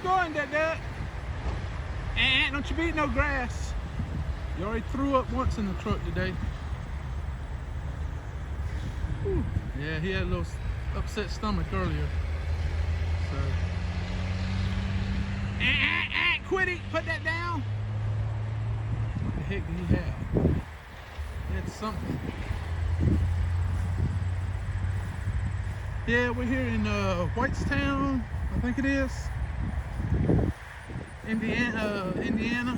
going, Dad? Don't you beat no grass. You already threw up once in the truck today. Whew. Yeah, he had a little upset stomach earlier. So. Quit it, put that down. What the heck did he have? He had something. Yeah, we're here in Whitestown, I think it is. Indiana,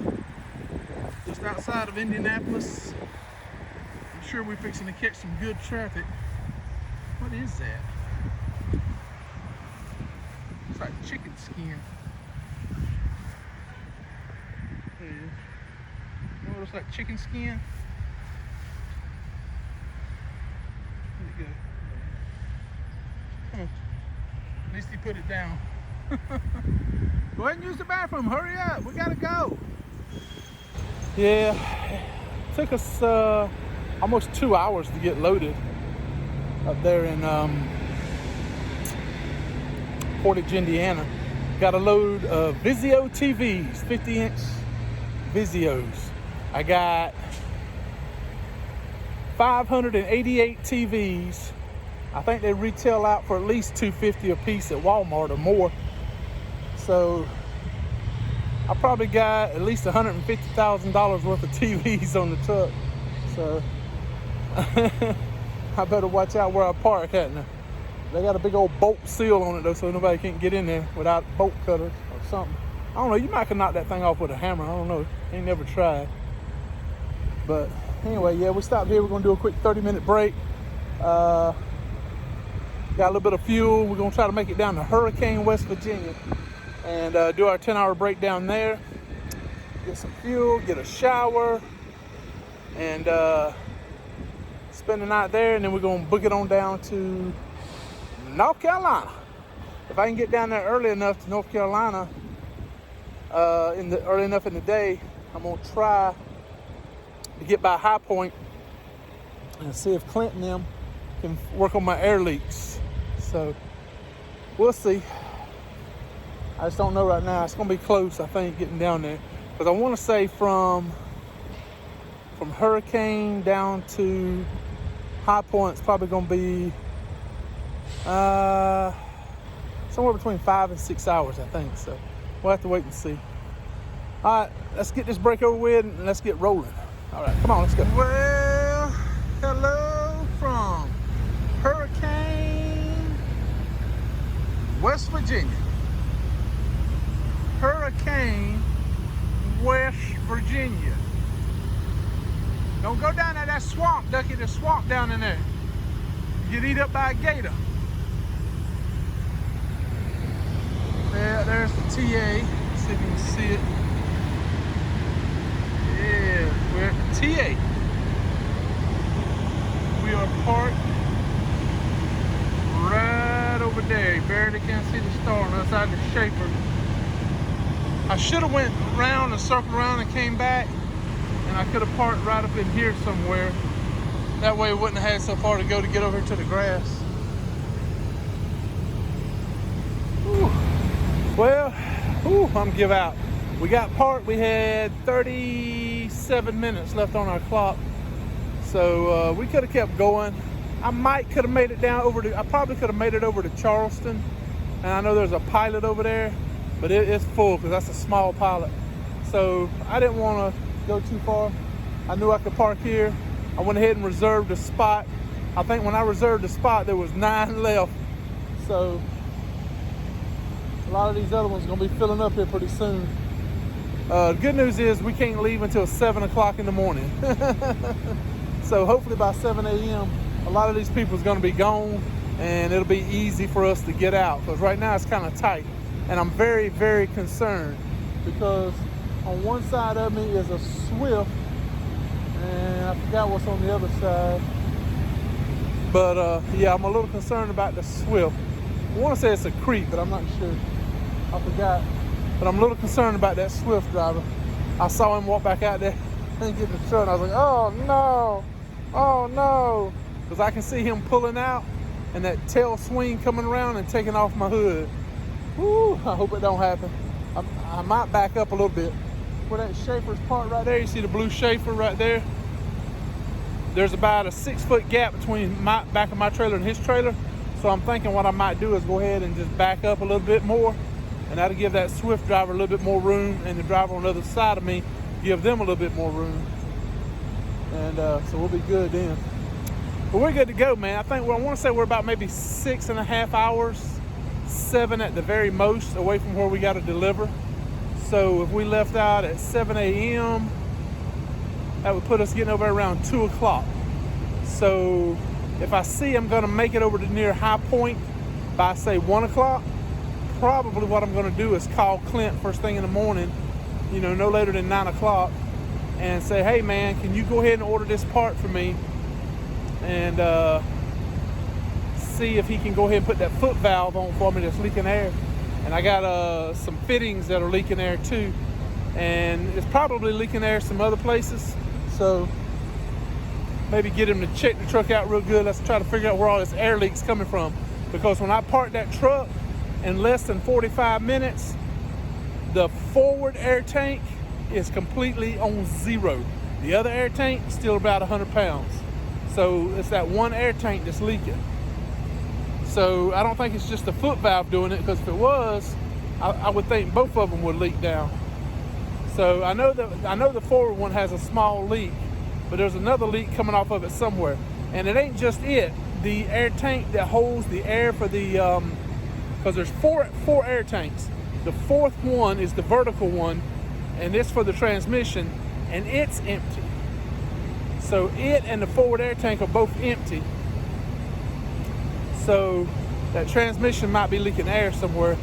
just outside of Indianapolis. I'm sure we're fixing to catch some good traffic. What is that? It's like chicken skin. There it is. Oh, it looks like chicken skin. Where'd it go? At least he put it down. Go ahead and use the bathroom. Hurry up. We gotta go. Yeah, it took us almost 2 hours to get loaded up there in Portage, Indiana. Got a load of Vizio TVs, 50-inch Vizios. I got 588 TVs. I think they retail out for at least $250 a piece at Walmart or more. So I probably got at least $150,000 worth of TVs on the truck. So I better watch out where I park at now. They got a big old bolt seal on it though, so nobody can't get in there without bolt cutters or something. I don't know, you might can knock that thing off with a hammer. I don't know, ain't never tried. But anyway, yeah, we stopped here. We're gonna do a quick 30-minute break. Got a little bit of fuel. We're gonna try to make it down to Hurricane, West Virginia, and do our 10-hour break down there. Get some fuel, get a shower, and spend the night there. And then we're gonna book it on down to North Carolina. If I can get down there early enough to North Carolina, early enough in the day, I'm gonna try to get by High Point and see if Clint and them can work on my air leaks. So we'll see. I just don't know right now. It's gonna be close, I think, getting down there, because I want to say from Hurricane down to High Point, it's probably gonna be somewhere between 5 and 6 hours, I think. So we'll have to wait and see. All right, let's get this break over with and let's get rolling. All right, come on, let's go. Well, hello from Hurricane, West Virginia. Hurricane, West Virginia. Don't go down there, that swamp, Ducky. There's swamp down in there. You get eat up by a gator. There's the TA. See if you can see it. Yeah, we're at the TA. We are parked right over there. You barely can't see the star on the other side of the Schaefer. I should have went around and circled around and came back, and I could have parked right up in here somewhere. That way it wouldn't have had so far to go to get over to the grass. Whew. Well, I'm gonna give out. We got parked. We had 37 minutes left on our clock, so we could have kept going. I could have made it down over to. I probably could have made it over to Charleston, and I know there's a pilot over there, but it's full because that's a small pilot. So I didn't want to go too far. I knew I could park here. I went ahead and reserved a spot. I think when I reserved the spot, there was 9 left. So a lot of these other ones are gonna be filling up here pretty soon. The good news is we can't leave until 7 o'clock in the morning. So hopefully by 7 a.m., a lot of these people is gonna be gone, and it'll be easy for us to get out, because right now it's kind of tight. And I'm very, very concerned, because on one side of me is a Swift, and I forgot what's on the other side. But yeah, I'm a little concerned about the Swift. I want to say it's a Creek, but I'm not sure. I forgot. But I'm a little concerned about that Swift driver. I saw him walk back out there and get in the truck, and I was like, oh no, oh no. Because I can see him pulling out and that tail swing coming around and taking off my hood. Woo, I hope it don't happen. I might back up a little bit. Where that Schaefer's parked right there, you see the blue Schaefer right there? There's about a 6-foot gap between my back of my trailer and his trailer. So I'm thinking what I might do is go ahead and just back up a little bit more, and that'll give that Swift driver a little bit more room, and the driver on the other side of me, give them a little bit more room. And so we'll be good then. But we're good to go, man. I think I want to say we're about maybe 6.5 hours, 7 at the very most, away from where we got to deliver. So if we left out at 7 a.m., that would put us getting over around 2 o'clock. So if I see I'm going to make it over to near High Point by, say, 1 o'clock, probably what I'm going to do is call Clint first thing in the morning, you know, no later than 9 o'clock, and say, hey, man, can you go ahead and order this part for me? And see if he can go ahead and put that foot valve on for me that's leaking air. And I got some fittings that are leaking air too, and it's probably leaking air some other places. So maybe get him to check the truck out real good. Let's try to figure out where all this air leak's coming from, because when I parked that truck, in less than 45 minutes, the forward air tank is completely on zero. The other air tank still about 100 pounds. So it's that one air tank that's leaking. So I don't think it's just the foot valve doing it, because if it was, I would think both of them would leak down. So I know the forward one has a small leak, but there's another leak coming off of it somewhere. And it ain't just it. The air tank that holds the air for the, because there's four air tanks. The fourth one is the vertical one, and it's for the transmission, and it's empty. So it and the forward air tank are both empty. So that transmission might be leaking air somewhere,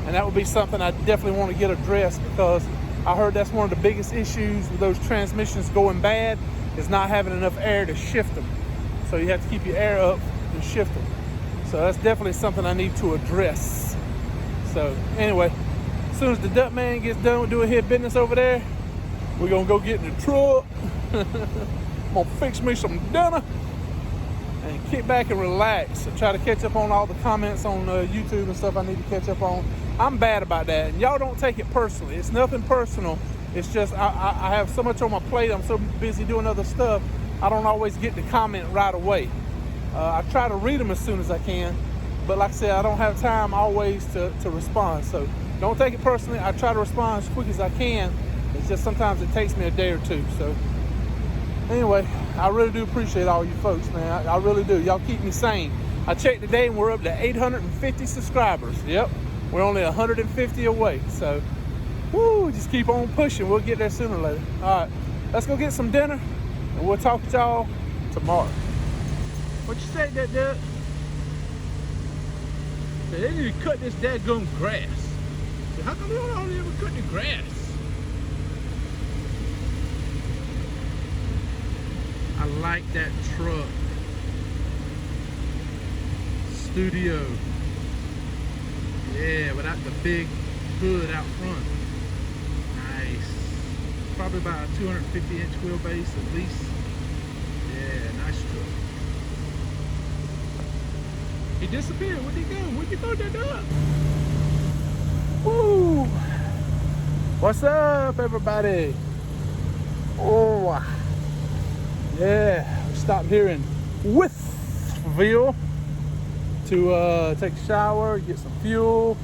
and that would be something I definitely want to get addressed, because I heard that's one of the biggest issues with those transmissions going bad, is not having enough air to shift them. So you have to keep your air up and shift them. So that's definitely something I need to address. So anyway, as soon as the duck man gets done with doing his business over there, we're gonna go get in the truck. I'm gonna fix me some dinner and kick back and relax and try to catch up on all the comments on YouTube and stuff I need to catch up on. I'm bad about that, and y'all don't take it personally. It's nothing personal. It's just I have so much on my plate. I'm so busy doing other stuff, I don't always get to comment right away. I try to read them as soon as I can, but like I said, I don't have time always to respond. So don't take it personally. I try to respond as quick as I can. It's just sometimes it takes me a day or two. So anyway, I really do appreciate all you folks, man. I really do. Y'all keep me sane. I checked today and we're up to 850 subscribers. Yep, we're only 150 away. So, woo, just keep on pushing. We'll get there sooner or later. All right, let's go get some dinner, and we'll talk to y'all tomorrow. What you say, that dude? They need to cut this daggone grass. So how come they don't ever cut the grass? I like that truck. Studio. Yeah, without the big hood out front. Nice. Probably about a 250-inch wheelbase at least. Yeah, nice truck. He disappeared. Where'd he go? Where'd you go, that dog? Woo! What's up, everybody? Oh, yeah. We stopped here in Withville to take a shower, get some fuel.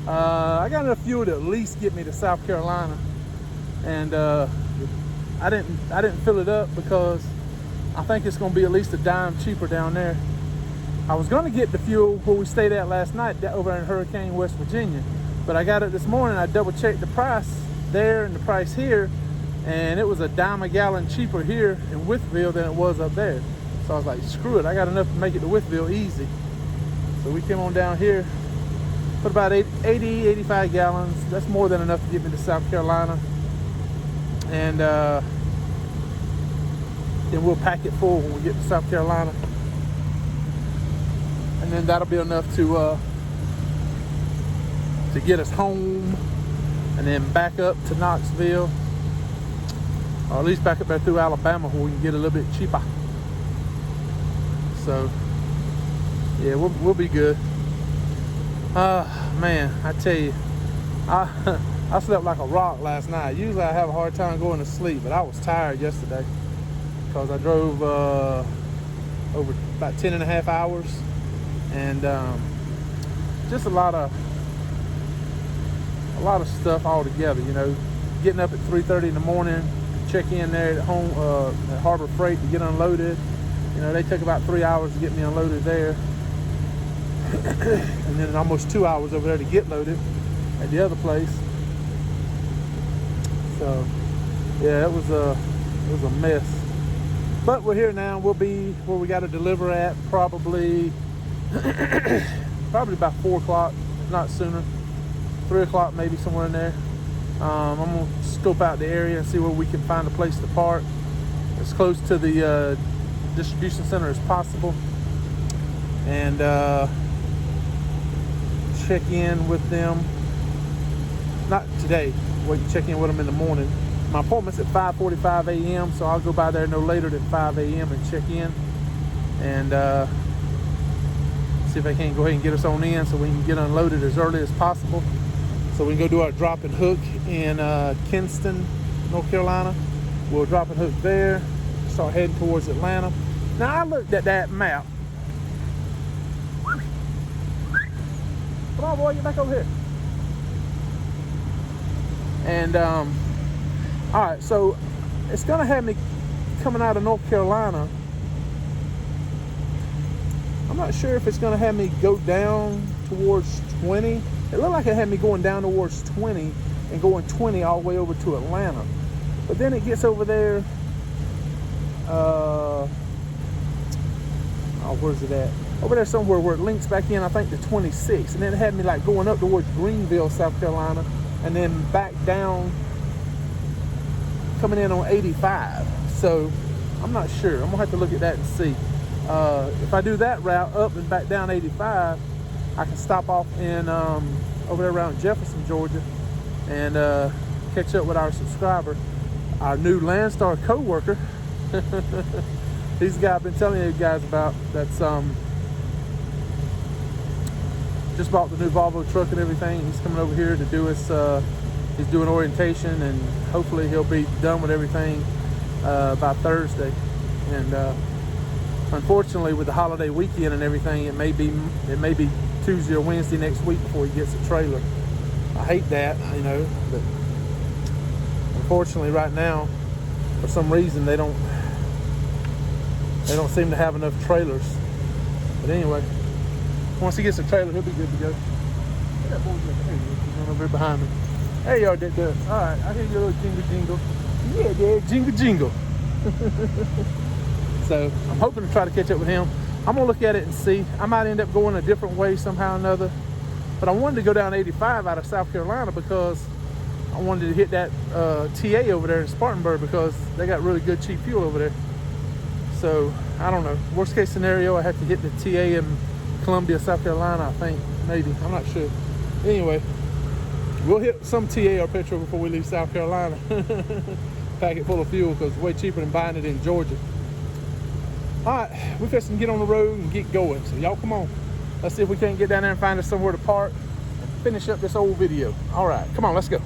I got enough fuel to at least get me to South Carolina, and I didn't fill it up because I think it's gonna be at least a dime cheaper down there. I was gonna get the fuel where we stayed at last night over in Hurricane, West Virginia, but I got it this morning. I double checked the price there and the price here, and it was a dime a gallon cheaper here in Withville than it was up there. So I was like, screw it, I got enough to make it to Withville easy. So we came on down here, put about 80, 85 gallons. That's more than enough to get me to South Carolina. And then we'll pack it full when we get to South Carolina. And then that'll be enough to get us home, and then back up to Knoxville, or at least back up there through Alabama where we can get a little bit cheaper. So yeah, we'll be good. Man, I tell you, I slept like a rock last night. Usually I have a hard time going to sleep, but I was tired yesterday because I drove over about 10 and a half hours, and just a lot of stuff all together. You know, getting up at 3:30 in the morning, check in there at home at Harbor Freight to get unloaded. You know, they took about 3 hours to get me unloaded there, and then almost 2 hours over there to get loaded at the other place. So yeah, it was a mess. But we're here now. We'll be where we got to deliver at probably about 4 o'clock, if not sooner. 3 o'clock maybe, somewhere in there. I'm gonna scope out the area and see where we can find a place to park as close to the distribution center as possible, and check in with them. Not today. Wait to check in with them in the morning. My appointment's at 5:45 a.m. so I'll go by there no later than 5 a.m. and check in, and see if they can't go ahead and get us on in so we can get unloaded as early as possible, so we can go do our drop and hook in Kinston, North Carolina. We'll drop and hook there, start heading towards Atlanta. Now I looked at that map. Come on, boy, get back over here. And all right, so it's gonna have me coming out of North Carolina. I'm not sure if it's gonna have me go down towards 20. It looked like it had me going down towards 20 and going 20 all the way over to Atlanta. But then it gets over there, where's it at? Over there somewhere where it links back in, I think, to 26. And then it had me like going up towards Greenville, South Carolina, and then back down, coming in on 85. So I'm not sure. I'm gonna have to look at that and see. If I do that route up and back down 85, I can stop off in over there around Jefferson, Georgia, and catch up with our subscriber, our new Landstar co-worker. He's the guy I've been telling you guys about. That's just bought the new Volvo truck and everything. He's coming over here to do his. He's doing orientation, and hopefully he'll be done with everything by Thursday. And unfortunately, with the holiday weekend and everything, it may be Tuesday or Wednesday next week before he gets a trailer. I hate that, you know, but unfortunately right now, for some reason, they don't seem to have enough trailers. But anyway, once he gets a trailer, he'll be good to go. That boy's over here behind me. There you are, Dick. All right, I hear your little jingle jingle. Yeah, Dad, jingle jingle. So I'm hoping to try to catch up with him. I'm gonna look at it and see. I might end up going a different way somehow or another. But I wanted to go down 85 out of South Carolina because I wanted to hit that TA over there in Spartanburg, because they got really good cheap fuel over there. So I don't know. Worst case scenario, I have to hit the TA in Columbia, South Carolina, I think. Maybe. I'm not sure. Anyway, we'll hit some TA or petrol before we leave South Carolina. Pack it full of fuel, because it's way cheaper than buying it in Georgia. All right, we're fixing to get on the road and get going. So y'all come on. Let's see if we can't get down there and find us somewhere to park and finish up this old video. All right, come on, let's go.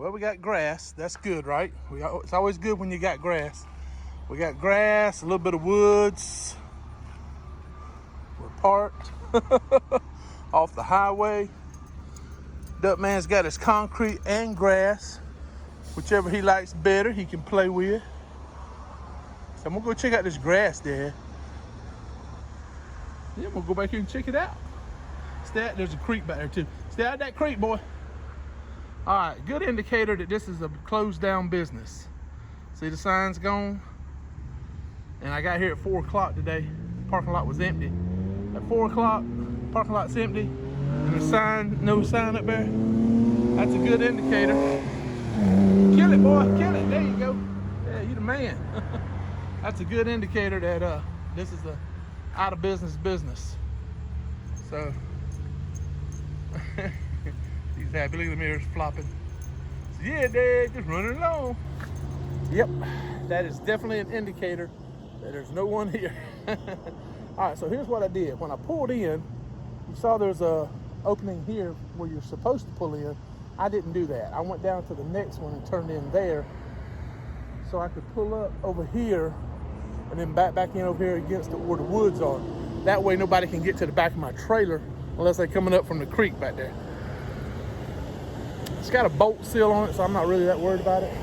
Well, we got grass. That's good, right? It's always good when you got grass. We got grass, a little bit of woods. We're parked off the highway. Duck Man's got his concrete and grass. Whichever he likes better, he can play with. So I'm gonna go check out this grass there. Yeah, I'm gonna go back here and check it out. There's a creek back there too. Stay out of that creek, boy. All right, good indicator that this is a closed down business. See the sign's gone? And I got here at 4 o'clock today. Parking lot was empty. At 4 o'clock, parking lot's empty. And the sign, no sign up there. That's a good indicator. Kill it, boy, kill it. There you go. Yeah, you the man. That's a good indicator that this is a out of business. So, he's happy. Look at the mirrors flopping. So yeah, Dad, just running along. Yep, that is definitely an indicator that there's no one here. All right, so here's what I did. When I pulled in, you saw there's a opening here where you're supposed to pull in. I didn't do that. I went down to the next one and turned in there so I could pull up over here and then back in over here against where the woods are. That way nobody can get to the back of my trailer unless they're coming up from the creek back there. It's got a bolt seal on it, so I'm not really that worried about it.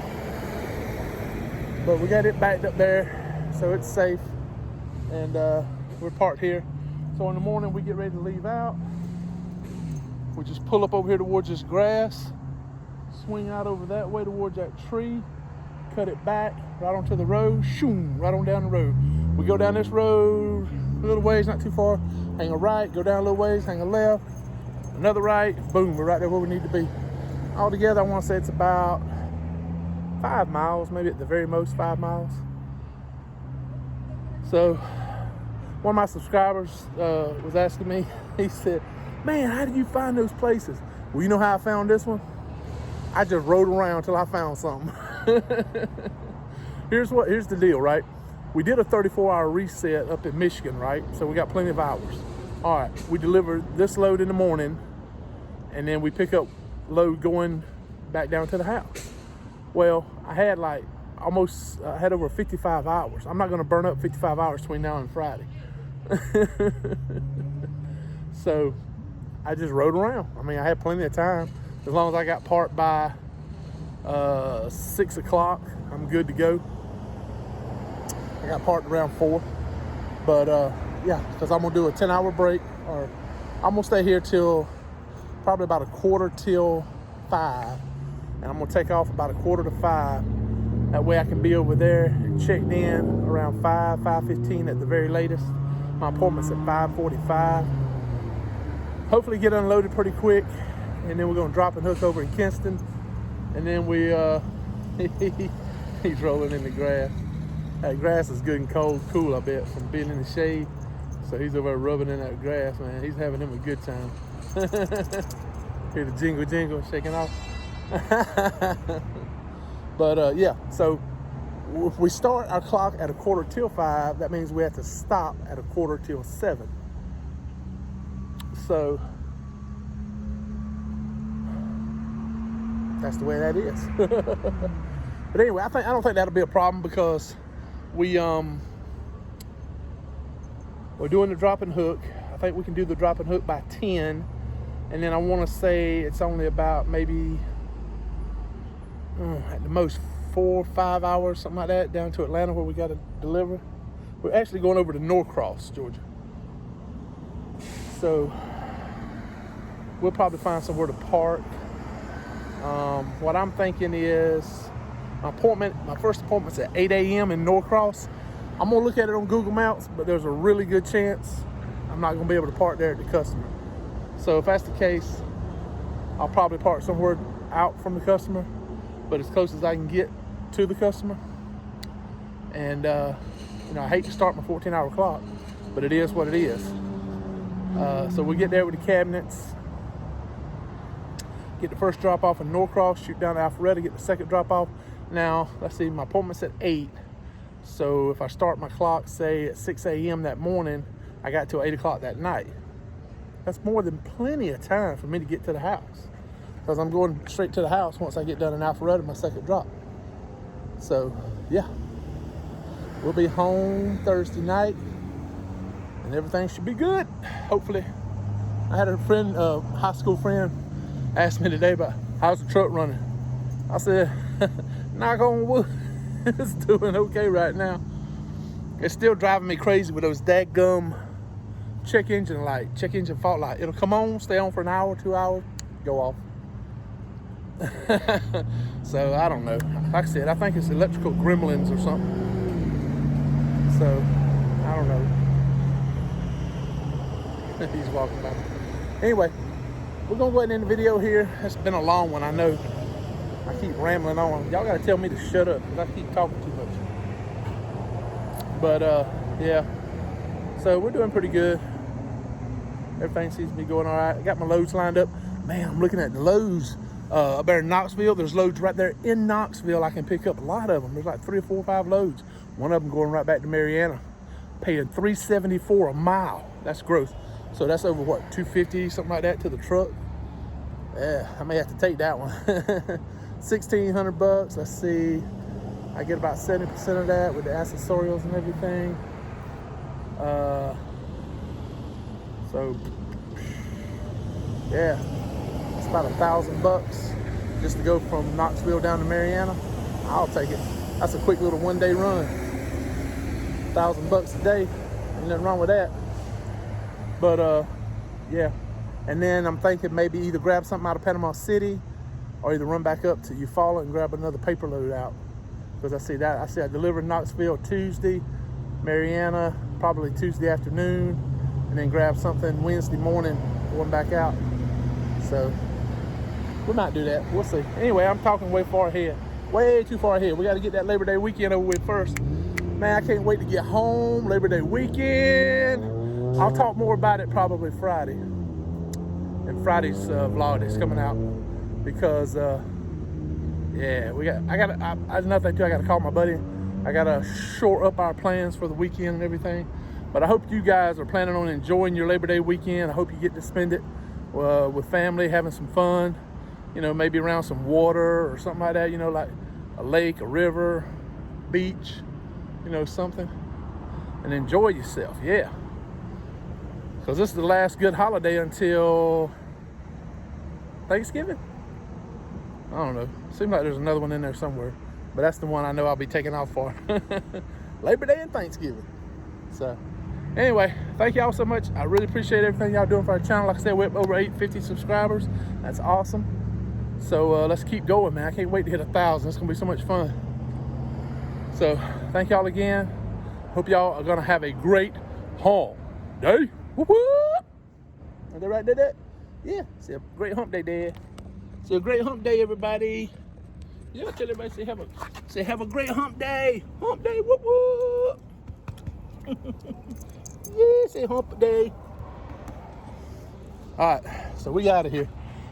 But we got it backed up there, so it's safe. And we're parked here. So in the morning we get ready to leave out. We just pull up over here towards this grass, swing out over that way towards that tree, cut it back right onto the road, shoom, right on down the road. We go down this road a little ways, not too far, hang a right, go down a little ways, hang a left, another right, boom, we're right there where we need to be. Altogether, I want to say it's about 5 miles, maybe at the very most 5 miles. So one of my subscribers was asking me, he said, man, how did you find those places? Well, you know how I found this one? I just rode around till I found something. Here's the deal, right? We did a 34-hour reset up in Michigan, right? So we got plenty of hours. All right, we deliver this load in the morning, and then we pick up load going back down to the house. Well, I had like I had over 55 hours. I'm not gonna burn up 55 hours between now and Friday. So I just rode around. I mean, I had plenty of time. As long as I got parked by 6 o'clock, I'm good to go. I got parked around 4. But yeah, because I'm gonna do a 10-hour break, or I'm gonna stay here till probably about 4:45, and I'm gonna take off about 4:45. That way I can be over there and checked in around 5:15 at the very latest. My appointment's at 5:45. Hopefully get unloaded pretty quick, and then we're gonna drop and hook over in Kinston, and then he's rolling in the grass. That grass is good and cool, I bet, from being in the shade. So he's over there rubbing in that grass, man. He's having him a good time. Hear the jingle shaking off. But yeah, so if we start our clock at 5:15, that means we have to stop at 6:45. So that's the way that is. But anyway, I don't think that'll be a problem, because we're doing the drop and hook. I think we can do the drop and hook by 10, and then I want to say it's only about maybe at the most 4 or 5 hours, something like that, down to Atlanta where we got to deliver. We're actually going over to Norcross, Georgia. So we'll probably find somewhere to park. What I'm thinking is my first appointment's at 8 a.m. in Norcross. I'm gonna look at it on Google Maps, but there's a really good chance I'm not gonna be able to park there at the customer. So if that's the case, I'll probably park somewhere out from the customer, but as close as I can get to the customer. And I hate to start my 14-hour clock, but it is what it is. So we get there with the cabinets, get the first drop off in Norcross, shoot down to Alpharetta, get the second drop off. Now, let's see, my appointment's at 8. So if I start my clock, say at 6 a.m. that morning, I got till 8 o'clock that night. That's more than plenty of time for me to get to the house. because I'm going straight to the house once I get done in Alpharetta, my second drop. So yeah, we'll be home Thursday night and everything should be good, hopefully. I had a friend, high school friend, asked me today about how's the truck running. I said, knock on wood, it's doing okay right now. It's still driving me crazy with those dadgum check engine fault light. It'll come on, stay on for an hour, 2 hours, go off. So I don't know. Like I said, I think it's electrical gremlins or something. So I don't know. He's walking by. Anyway, we're gonna go ahead and end the video here. It's been a long one, I know. I keep rambling on. Y'all gotta tell me to shut up because I keep talking too much. But yeah, so we're doing pretty good. Everything seems to be going all right. I got my loads lined up. Man, I'm looking at the loads up there in Knoxville. There's loads right there in Knoxville. I can pick up a lot of them. There's like 3 or 4 or 5 loads. One of them going right back to Mariana, paying $3.74 a mile. That's gross. So that's over what, $250, something like that to the truck. Yeah, I may have to take that one. $1,600. Let's see. I get about 70% of that with the accessorials and everything. So yeah, it's about $1,000 just to go from Knoxville down to Mariana. I'll take it. That's a quick little one-day run. $1,000 a day, ain't nothing wrong with that. But yeah, and then I'm thinking maybe either grab something out of Panama City or either run back up to Eufaula and grab another paper load out. Because I see I deliver Knoxville Tuesday, Mariana probably Tuesday afternoon, and then grab something Wednesday morning going back out. So we might do that. We'll see. Anyway, I'm talking way far ahead. Way too far ahead. We got to get that Labor Day weekend over with first. Man, I can't wait to get home. Labor Day weekend. I'll talk more about it probably Friday. And Friday's vlog that's coming out. Because yeah, another thing too, I gotta call my buddy. I gotta shore up our plans for the weekend and everything. But I hope you guys are planning on enjoying your Labor Day weekend. I hope you get to spend it with family, having some fun. You know, maybe around some water or something like that. You know, like a lake, a river, beach. You know, something. And enjoy yourself, yeah. Because this is the last good holiday until Thanksgiving. I don't know. Seems like there's another one in there somewhere. But that's the one I know I'll be taking off for. Labor Day and Thanksgiving. So, anyway, thank y'all so much. I really appreciate everything y'all doing for our channel. Like I said, we're up over 850 subscribers. That's awesome. So, let's keep going, man. I can't wait to hit 1,000. It's going to be so much fun. So, thank y'all again. Hope y'all are going to have a great hump day. Whoop-whoop. Are they right there? Yeah. It's a great hump day, Dad. So a great hump day, everybody. Yeah, tell everybody say have a great hump day. Hump day, whoop whoop. Yeah, say hump day. All right, so we out of here.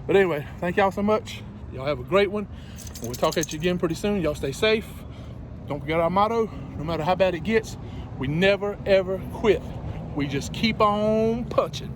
But anyway, thank y'all so much. Y'all have a great one. And we'll talk at you again pretty soon. Y'all stay safe. Don't forget our motto. No matter how bad it gets, we never ever quit. We just keep on punching.